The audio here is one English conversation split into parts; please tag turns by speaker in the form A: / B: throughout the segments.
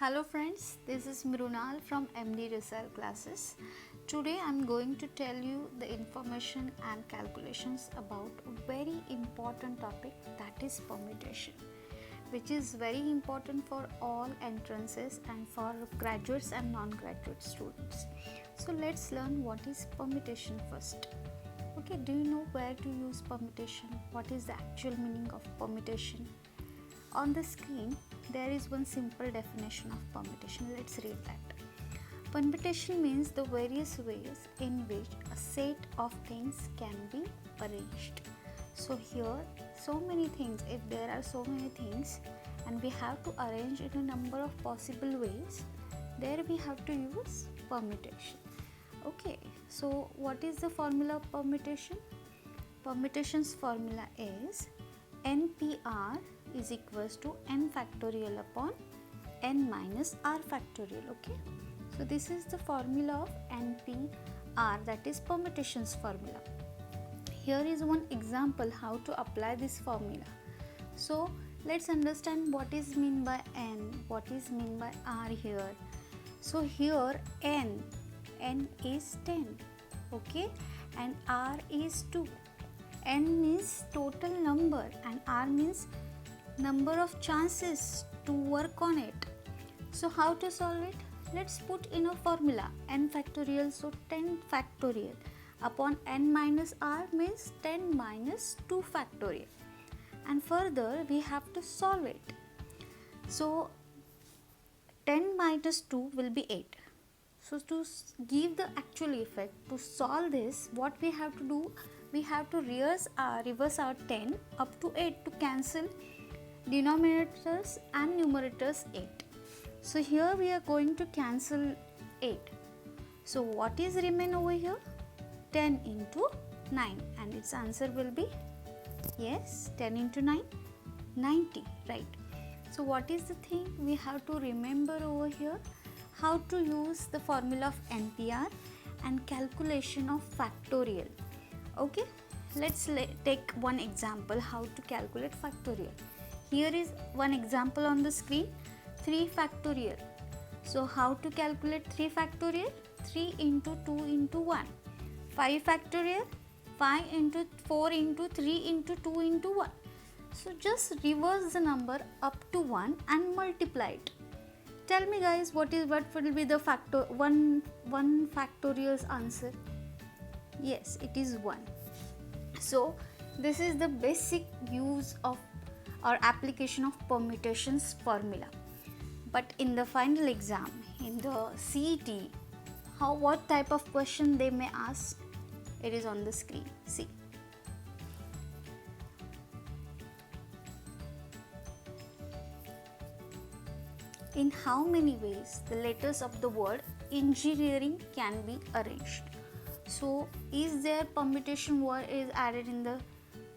A: Hello friends, this is Mrunal from MD Result Classes. Today I am going to tell you the information and calculations about a very important topic, that is permutation, which is very important for all entrances and for graduates and non-graduate students. So let's learn what is permutation first. Okay, do you know where to use permutation? What is the actual meaning of permutation? On the screen, there is one simple definition of permutation. Let's read that. Permutation means the various ways in which a set of things can be arranged. So here, so many things, if there are so many things and we have to arrange in a number of possible ways, there we have to use permutation. Okay, so what is the formula of permutation? Permutation's formula is NPR is equals to n factorial upon n minus r factorial. Okay, so this is the formula of NPR, that is permutation's formula. Here is one example how to apply this formula. So let's understand what is mean by n, what is mean by r here. So here n is 10, okay, and r is 2. N means total number and r means number of chances to work on it. So how to solve it? Let's put in a formula n factorial, so 10 factorial upon n minus r means 10 minus 2 factorial, and further we have to solve it. So 10 minus 2 will be 8. So to give the actual effect, to solve this, what we have to do, we have to reverse our 10 up to 8 to cancel denominators and numerators 8. So here we are going to cancel 8. So what is remain over here? 10 into 9, and its answer will be, yes, 10 into 9, 90, right? So what is the thing we have to remember over here? How to use the formula of NPR and calculation of factorial. Okay, let's take one example how to calculate factorial. Here is one example on the screen, 3 factorial. So how to calculate 3 factorial? 3 into 2 into 1. 5 factorial? 5 into 4 into 3 into 2 into 1. So just reverse the number up to 1 and multiply it. Tell me guys, what will be the one factorial's answer? Yes, it is 1. So this is the basic use of or application of permutations formula. But in the final exam, in the CET, what type of question they may ask? It is on the screen. See. In how many ways the letters of the word engineering can be arranged? So is there permutation word is added in the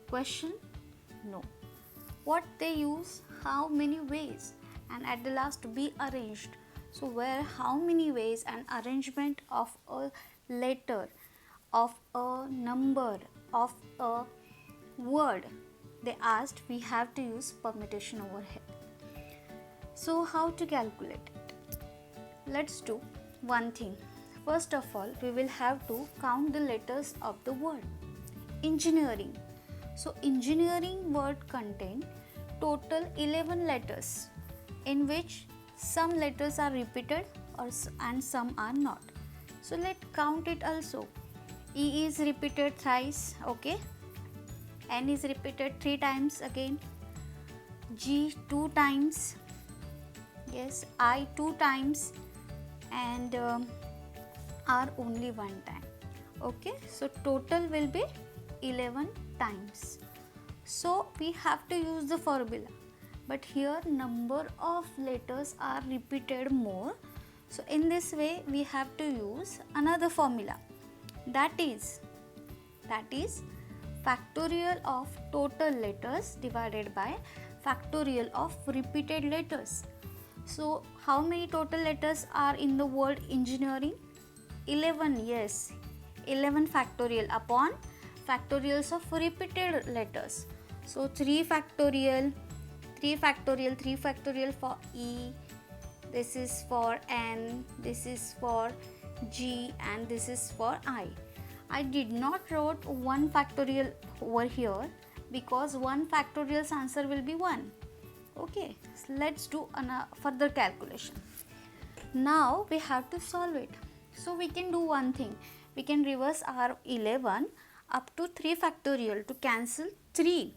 A: question? No. What they use? How many ways? And at the last, be arranged. So where how many ways and arrangement of a letter, of a number, of a word they asked, we have to use permutation over here. So how to calculate it? Let's do one thing. First of all, we will have to count the letters of the word engineering. So engineering word contain total 11 letters, in which some letters are repeated and some are not. So let's count it also. E is repeated thrice, okay. N is repeated 3 times again. G 2 times. Yes, I 2 times, and R only 1 time. Okay, so total will be 11 times. So we have to use the formula, but here number of letters are repeated more. So in this way we have to use another formula, that is factorial of total letters divided by factorial of repeated letters. So how many total letters are in the word engineering? 11, yes, 11 factorial upon factorials of repeated letters. So 3 factorial, 3 factorial, 3 factorial for E, this is for N, this is for G, and this is for I. I did not wrote 1 factorial over here because 1 factorial's answer will be 1. Okay, so let's do a further calculation. Now we have to solve it. So we can do one thing. We can reverse our 11 up to 3 factorial to cancel 3.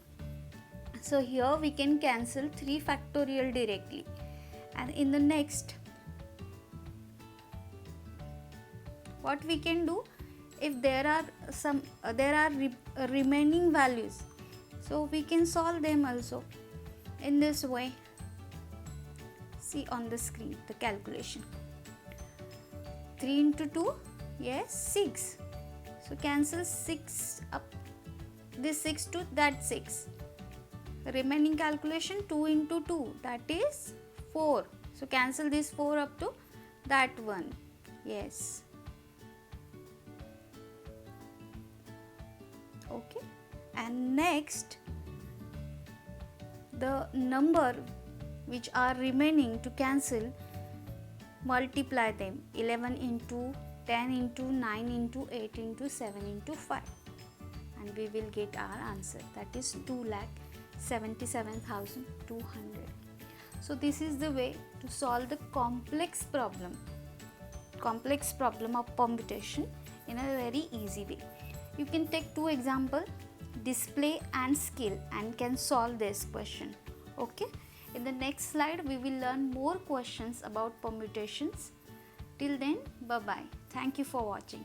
A: So here we can cancel 3 factorial directly. And in the next, what we can do, if there are some remaining values, so we can solve them also in this way. See on the screen the calculation. 3 into 2, yes, 6. So cancel 6 up, this 6 to that 6. Remaining calculation 2 into 2, that is 4. So cancel this 4 up to that one. Yes. Okay. And next, the number which are remaining to cancel, multiply them. 11 into 10 into 9 into 8 into 7 into 5. And we will get our answer, that is 2,77,200. So this is the way to solve the complex problem of permutation in a very easy way. You can take 2 examples, display and skill, and can solve this question. Okay. In the next slide, we will learn more questions about permutations. Till then, bye bye. Thank you for watching.